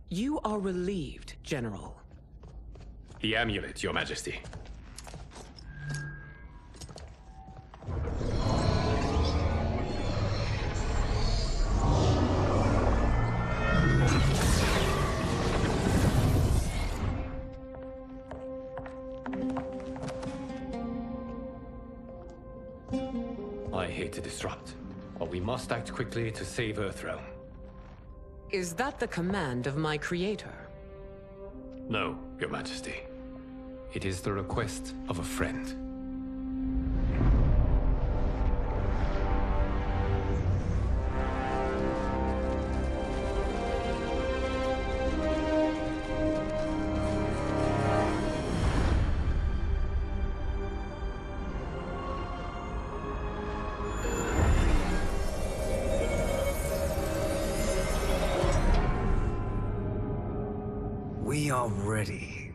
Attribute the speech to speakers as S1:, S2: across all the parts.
S1: You are relieved, General.
S2: The amulet, Your Majesty. I hate to disrupt, but we must act quickly to save Earthrealm.
S1: Is that the command of my creator?
S2: No, Your Majesty. It is the request of a friend.
S3: We are ready.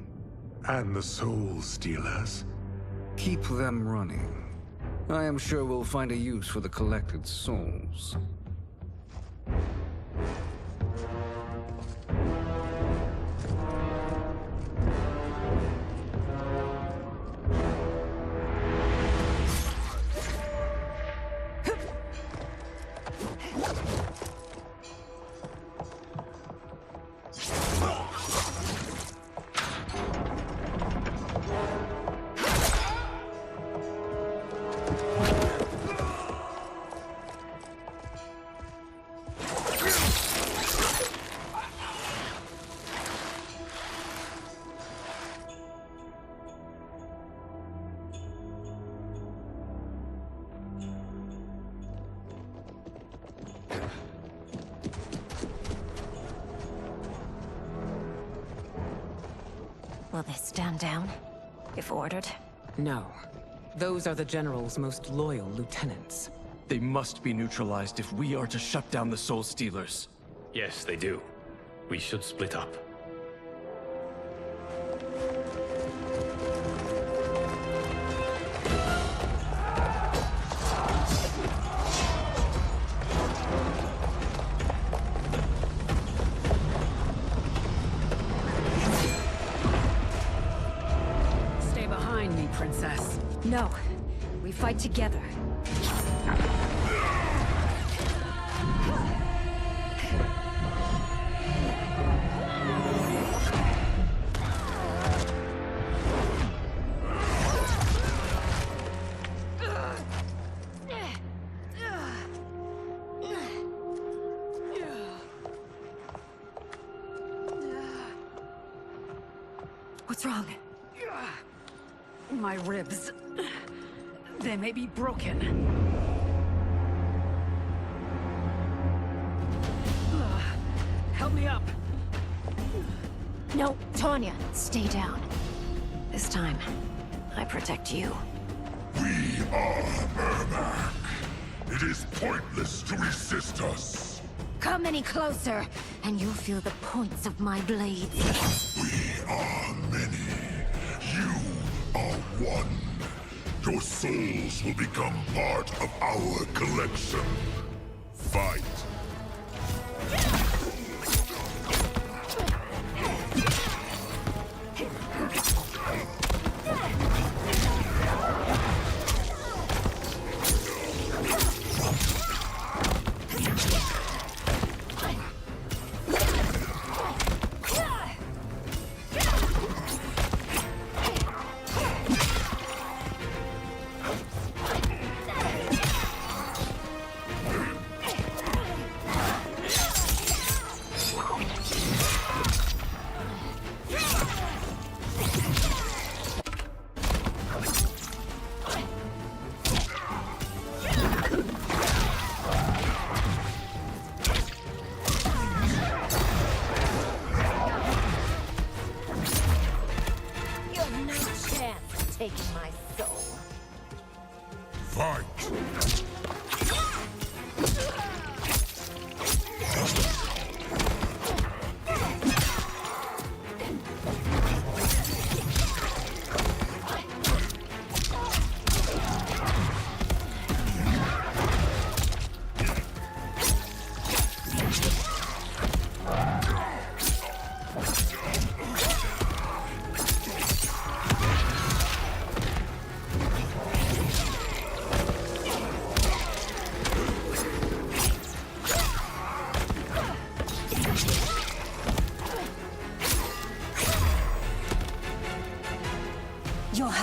S4: And the Soul Stealers?
S3: Keep them running. I am sure we'll find a use for the collected souls.
S5: Will they stand down, if ordered?
S1: No. Those are the General's most loyal lieutenants.
S6: They must be neutralized if we are to shut down the Soul Stealers.
S2: Yes, they do. We should split up.
S1: Stay behind me, Princess.
S5: No. We fight together. What's wrong?
S7: My ribs. They may be broken. Help me up.
S5: No, Tanya, stay down. This time, I protect you.
S4: We are Ermac. It is pointless to resist us.
S5: Come any closer, and you'll feel the points of my blades.
S4: We are many. You are one. Your souls will become part of our collection. Fight.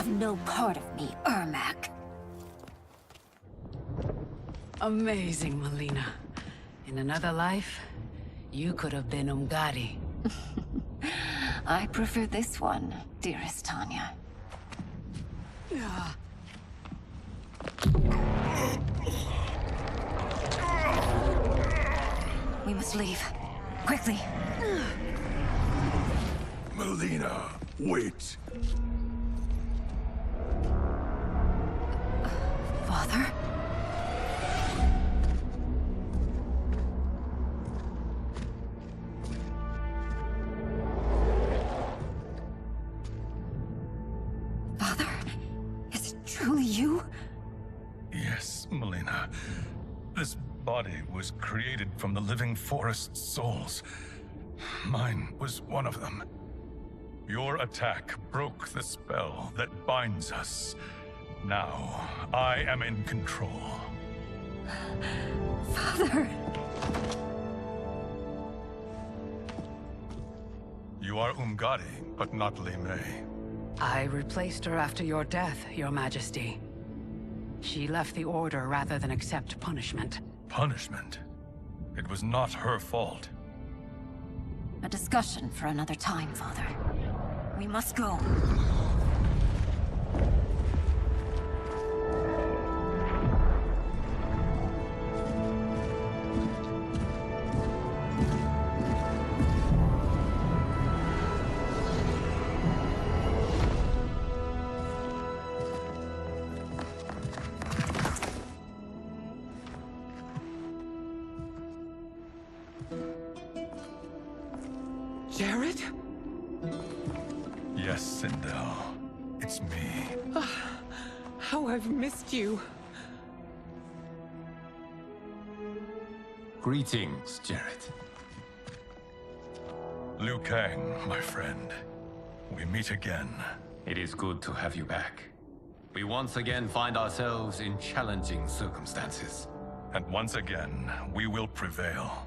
S5: no part of me, Ermac.
S7: Amazing, Melina. In another life, you could have been Umgadi.
S5: I prefer this one, dearest Tanya. We must leave. Quickly.
S4: Melina, wait.
S5: Father? Father? Is it truly you?
S8: Yes, Melina. This body was created from the living forest's souls. Mine was one of them. Your attack broke the spell that binds us. Now, I am in control.
S5: Father!
S8: You are Umgadi, but not Li Mei.
S7: I replaced her after your death, Your Majesty. She left the Order rather than accept punishment.
S8: Punishment? It was not her fault.
S5: A discussion for another time, Father. We must go.
S1: Jared?
S8: Yes, Sindel. It's me.
S1: How I've missed you.
S2: Greetings, Jared.
S8: Liu Kang, my friend. We meet again.
S2: It is good to have you back. We once again find ourselves in challenging circumstances.
S8: And once again, we will prevail.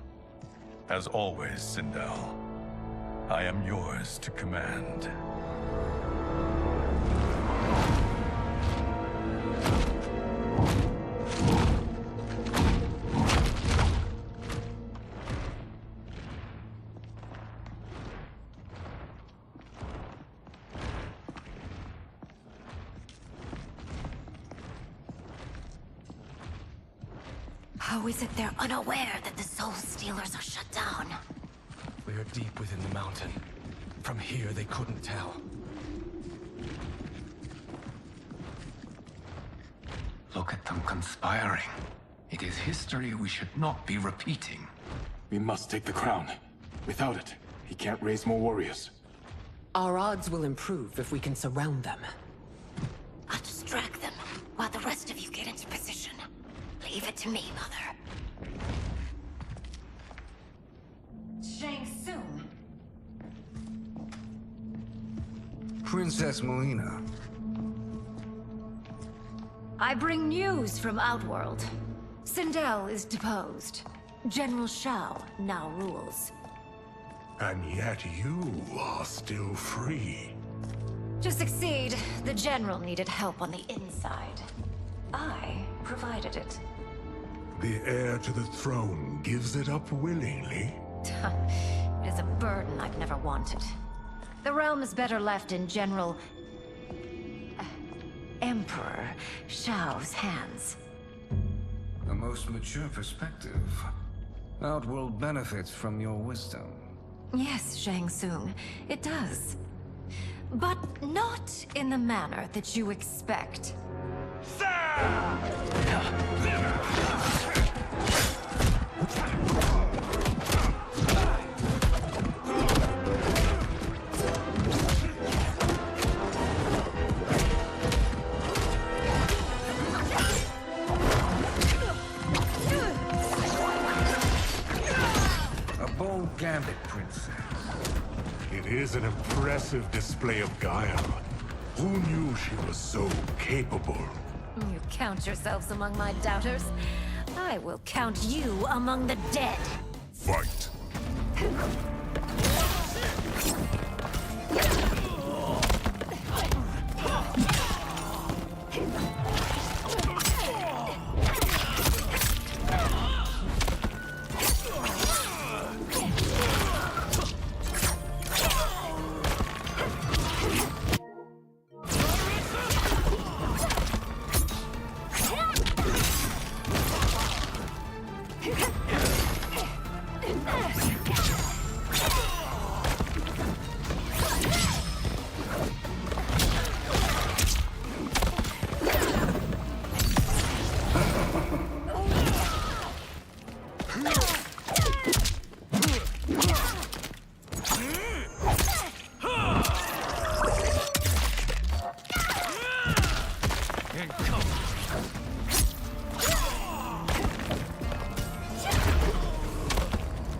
S8: As always, Sindel, I am yours to command.
S5: How is it they're unaware that the Soul Stealers are shut down?
S6: We are deep within the mountain. From here, they couldn't tell.
S2: Look at them conspiring. It is history we should not be repeating.
S9: We must take the crown. Without it, he can't raise more warriors.
S1: Our odds will improve if we can surround them.
S5: I'll distract them while the rest of you get into position. Leave it to me, Mother. Shang Tsung.
S3: Princess Melina.
S5: I bring news from Outworld. Sindel is deposed. General Shao now rules.
S4: And yet you are still free.
S5: To succeed, the General needed help on the inside. I provided it.
S4: The heir to the throne gives it up willingly.
S5: It is a burden I've never wanted. The realm is better left in General... Emperor Shao's hands.
S3: A most mature perspective. Outworld benefits from your wisdom.
S5: Yes, Shang Tsung, it does. But not in the manner that you expect.
S3: A bold Gambit, Princess.
S4: It is an impressive display of guile. Who knew she was so capable?
S5: You count yourselves among my doubters. I will count you among the dead.
S4: Fight.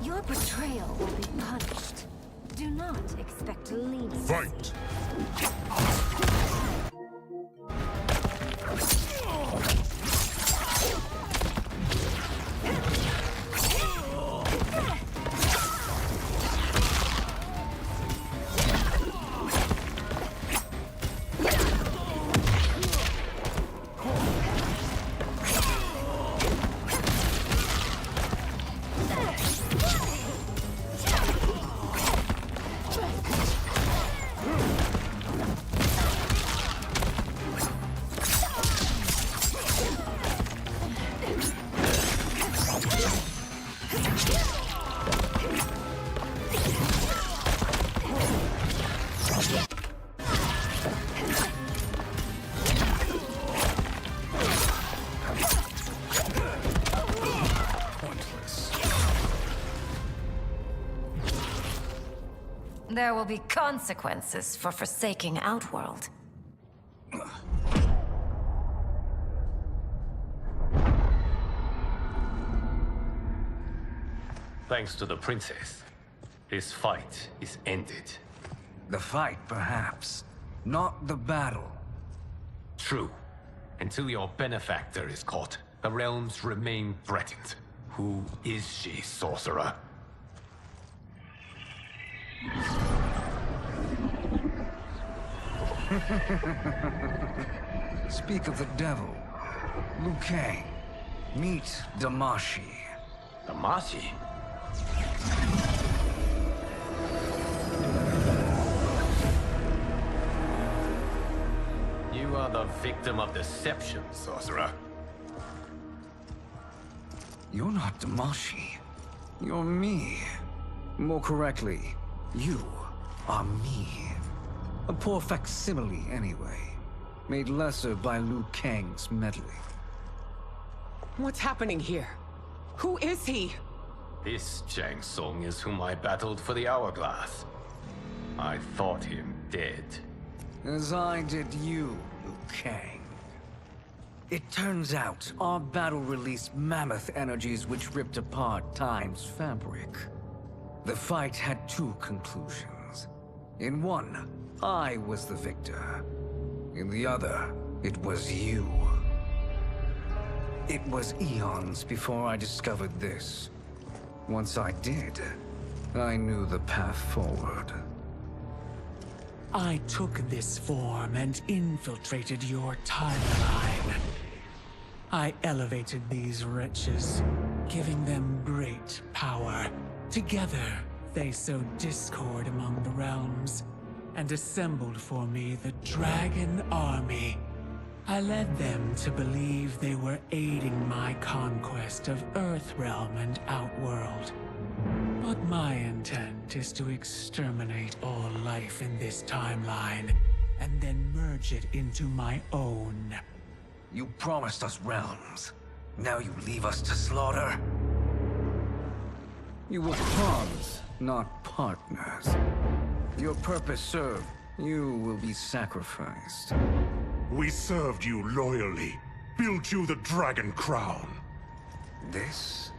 S5: Your betrayal will be punished. Do not expect leniency.
S4: Fight!
S5: There will be consequences for forsaking Outworld.
S2: Thanks to the princess, this fight is ended.
S3: The fight, perhaps. Not the battle.
S2: True. Until your benefactor is caught, the realms remain threatened. Who is she, sorcerer?
S3: Speak of the devil. Liu Kang. Meet Damashi.
S2: Damashi? You are the victim of deception, sorcerer.
S3: You're not Damashi. You're me. More correctly, you are me. A poor facsimile, anyway. Made lesser by Liu Kang's meddling.
S1: What's happening here? Who is he?
S2: This Shang Tsung is whom I battled for the Hourglass. I thought him dead.
S3: As I did you, Liu Kang. It turns out our battle released mammoth energies which ripped apart time's fabric. The fight had two conclusions. In one, I was the victor. In the other, it was you. It was eons before I discovered this. Once I did, I knew the path forward.
S10: I took this form and infiltrated your timeline. I elevated these wretches, giving them great power. Together, they sowed discord among the realms, and assembled for me the Dragon Army. I led them to believe they were aiding my conquest of Earthrealm and Outworld. But my intent is to exterminate all life in this timeline, and then merge it into my own.
S3: You promised us realms. Now you leave us to slaughter? You were pawns, not partners. Your purpose served, you will be sacrificed.
S4: We served you loyally, built you the Dragon Crown.
S3: This?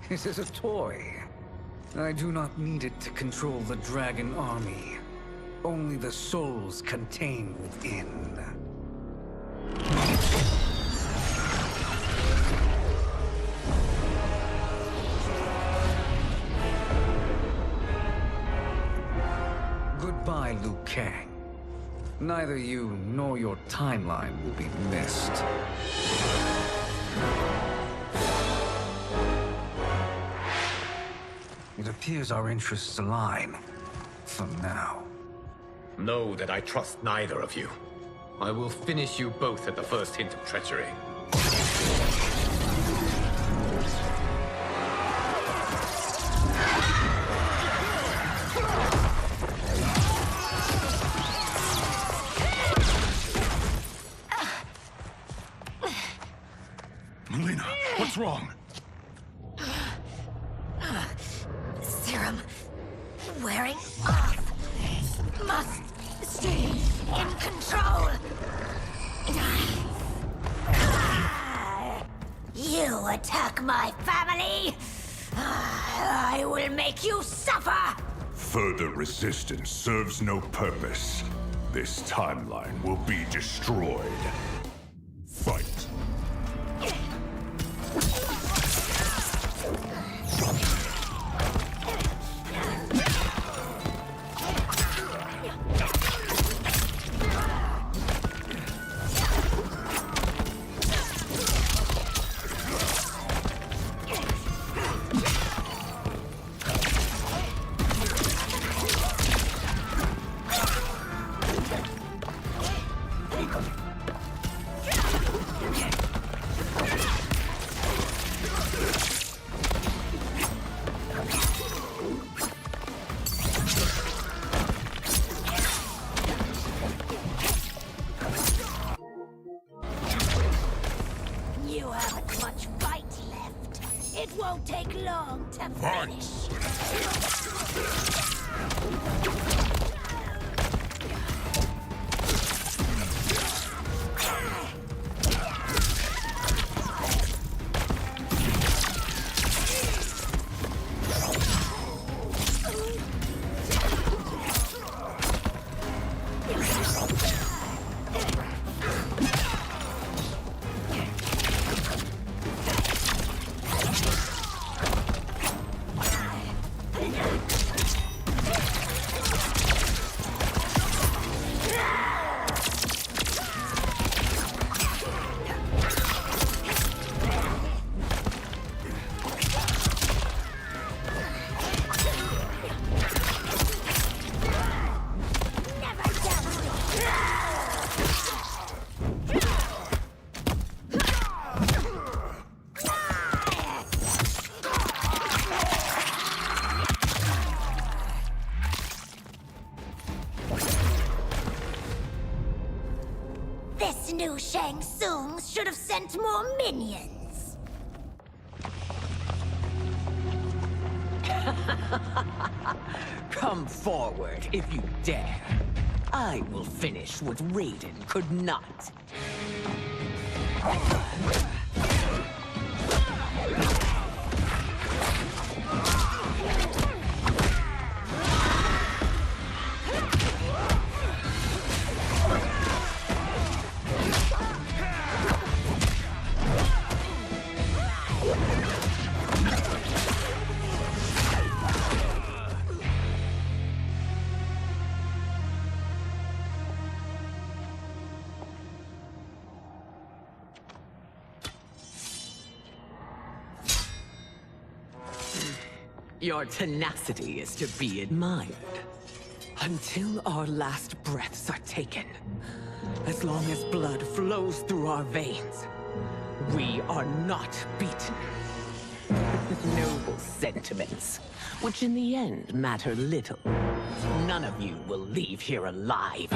S3: This is a toy. I do not need it to control the Dragon Army. Only the souls contained within. Goodbye, Liu Kang. Neither you nor your timeline will be missed. It appears our interests align. For now.
S2: Know that I trust neither of you. I will finish you both at the first hint of treachery.
S5: am wearing off. Must stay in control. You attack my family, I will make you suffer!
S4: Further resistance serves no purpose. This timeline will be destroyed. Fight.
S5: You haven't much fight left. It won't take long to finish. This new Shang Tsung should have sent more minions.
S1: Come forward if you dare. I will finish what Raiden could not. Your tenacity is to be admired. Until our last breaths are taken, as long as blood flows through our veins, we are not beaten. Noble sentiments, which in the end matter little. None of you will leave here alive.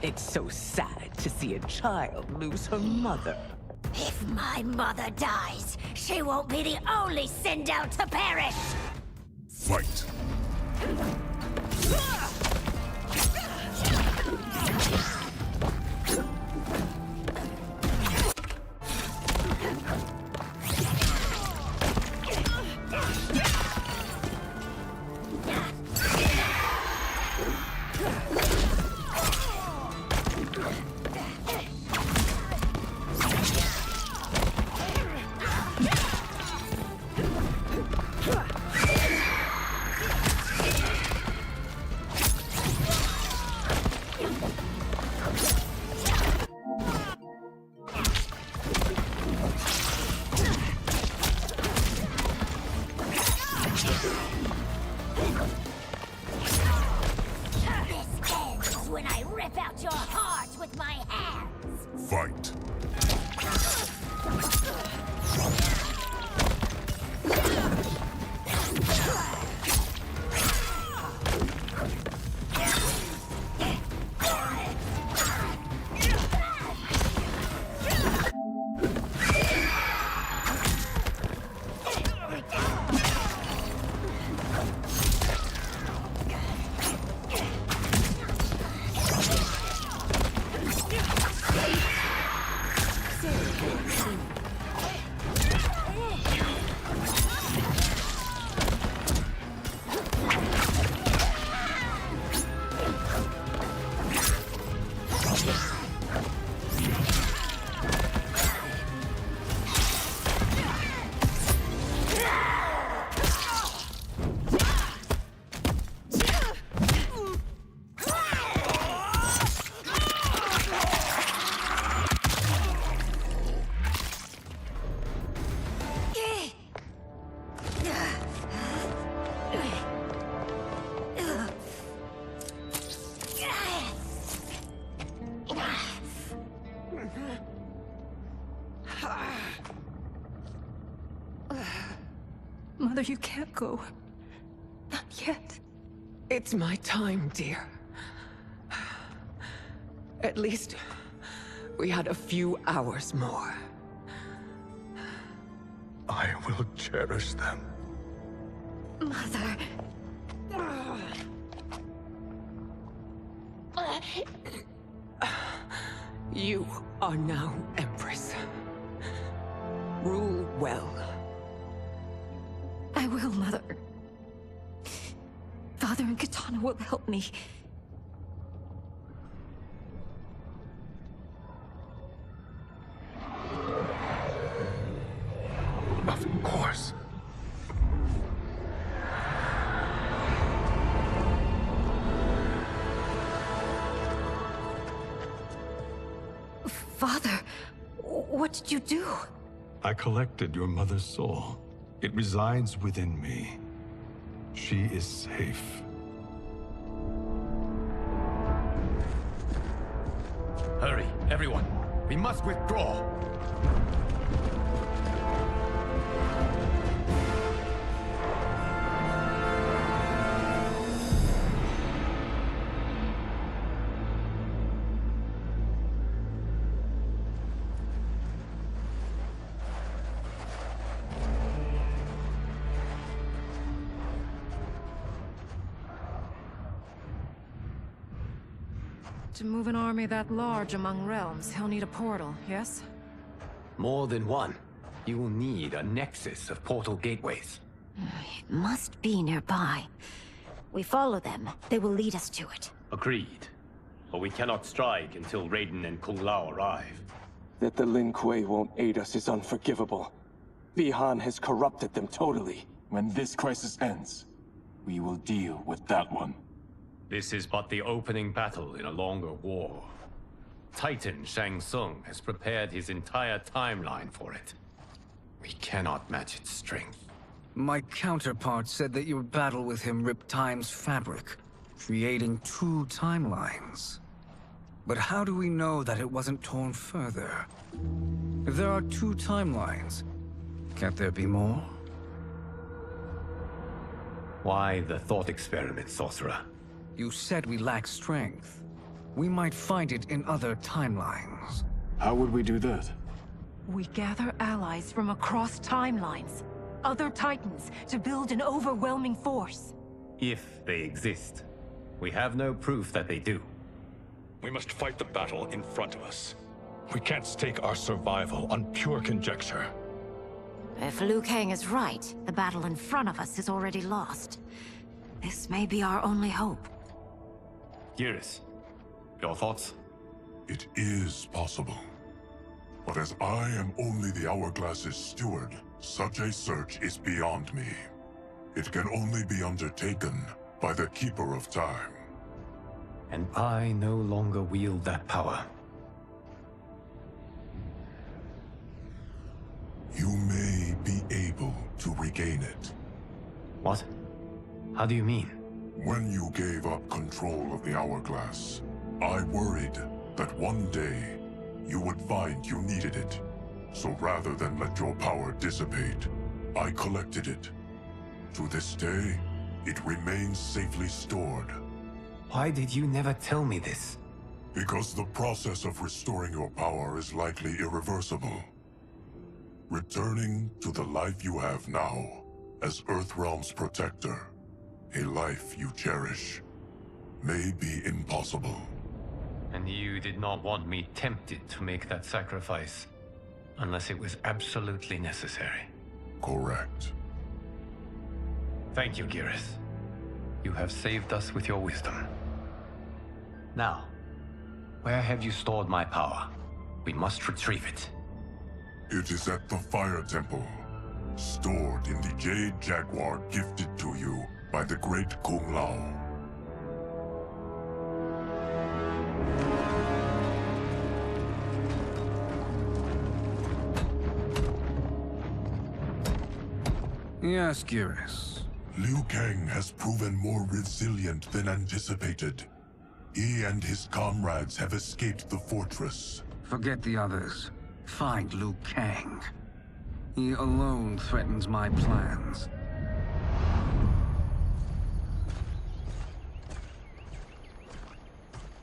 S1: It's so sad to see a child lose her mother.
S5: If my mother dies, she won't be the only Sindel to perish!
S4: Fight!
S11: This ends when I rip out your heart with my hands.
S4: Fight.
S1: Mother, you can't go. Not yet. It's my time, dear. At least, we had a few hours more.
S8: I will cherish them.
S5: Mother.
S1: You are now Empress. Rule well.
S5: I will, Mother. Father and Katana will help me.
S8: Of course.
S5: Father, what did you do?
S8: I collected your mother's soul. It resides within me. She is safe.
S2: Hurry, everyone. We must withdraw.
S12: To move an army that large among realms, he'll need a portal, yes?
S2: More than one. You will need a nexus of portal gateways.
S5: It must be nearby. We follow them. They will lead us to it.
S13: Agreed. But we cannot strike until Raiden and Kung Lao arrive.
S9: That the Lin Kuei won't aid us is unforgivable. Bihan has corrupted them totally.
S14: When this crisis ends, we will deal with that one.
S13: This is but the opening battle in a longer war. Titan Shang Tsung has prepared his entire timeline for it.
S2: We cannot match its strength.
S3: My counterpart said that your battle with him ripped time's fabric, creating two timelines. But how do we know that it wasn't torn further? If there are two timelines, can't there be more?
S13: Why the thought experiment, Sorcerer?
S3: You said we lack strength. We might find it in other timelines.
S14: How would we do that?
S12: We gather allies from across timelines, other Titans, to build an overwhelming force.
S13: If they exist. We have no proof that they do.
S8: We must fight the battle in front of us. We can't stake our survival on pure conjecture.
S5: If Liu Kang is right, the battle in front of us is already lost. This may be our only hope.
S13: Geras, your thoughts?
S4: It is possible. But as I am only the Hourglass's steward, such a search is beyond me. It can only be undertaken by the Keeper of Time.
S2: And I no longer wield that power.
S4: You may be able to regain it.
S2: What? How do you mean?
S4: When you gave up control of the hourglass, I worried that one day you would find you needed it. So rather than let your power dissipate, I collected it. To this day, it remains safely stored.
S2: Why did you never tell me this?
S4: Because the process of restoring your power is likely irreversible. Returning to the life you have now, as Earthrealm's protector, a life you cherish, may be impossible.
S13: And you did not want me tempted to make that sacrifice, unless it was absolutely necessary.
S4: Correct.
S13: Thank you, Geras. You have saved us with your wisdom. Now, where have you stored my power? We must retrieve it.
S4: It is at the Fire Temple, stored in the Jade Jaguar gifted to you by the great Kung Lao.
S3: Yes, Geras.
S4: Liu Kang has proven more resilient than anticipated. He and his comrades have escaped the fortress.
S3: Forget the others. Find Liu Kang. He alone threatens my plans.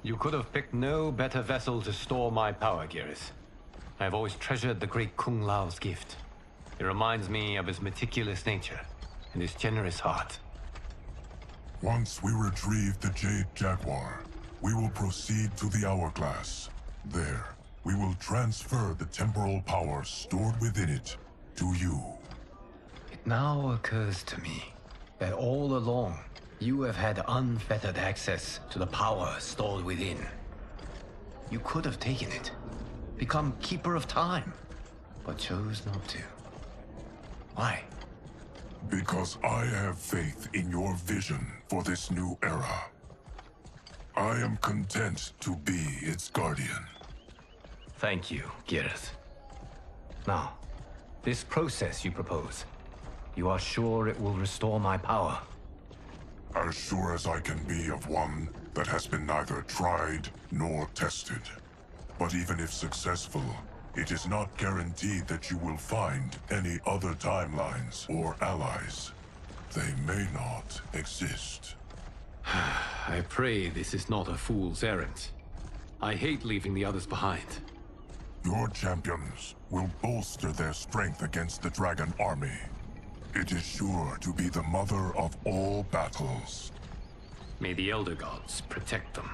S13: You could have picked no better vessel to store my power, Geras. I have always treasured the great Kung Lao's gift. It reminds me of his meticulous nature and his generous heart.
S4: Once we retrieve the Jade Jaguar, we will proceed to the Hourglass. There, we will transfer the temporal power stored within it to you.
S2: It now occurs to me that all along, you have had unfettered access to the power stored within. You could have taken it, become Keeper of Time, but chose not to. Why?
S4: Because I have faith in your vision for this new era. I am content to be its guardian.
S2: Thank you, Geras. Now, this process you propose, you are sure it will restore my power?
S4: As sure as I can be of one that has been neither tried nor tested. But even if successful, it is not guaranteed that you will find any other timelines or allies. They may not exist.
S13: I pray this is not a fool's errand. I hate leaving the others behind.
S4: Your champions will bolster their strength against the Dragon Army. It is sure to be the mother of all battles.
S13: May the Elder Gods protect them.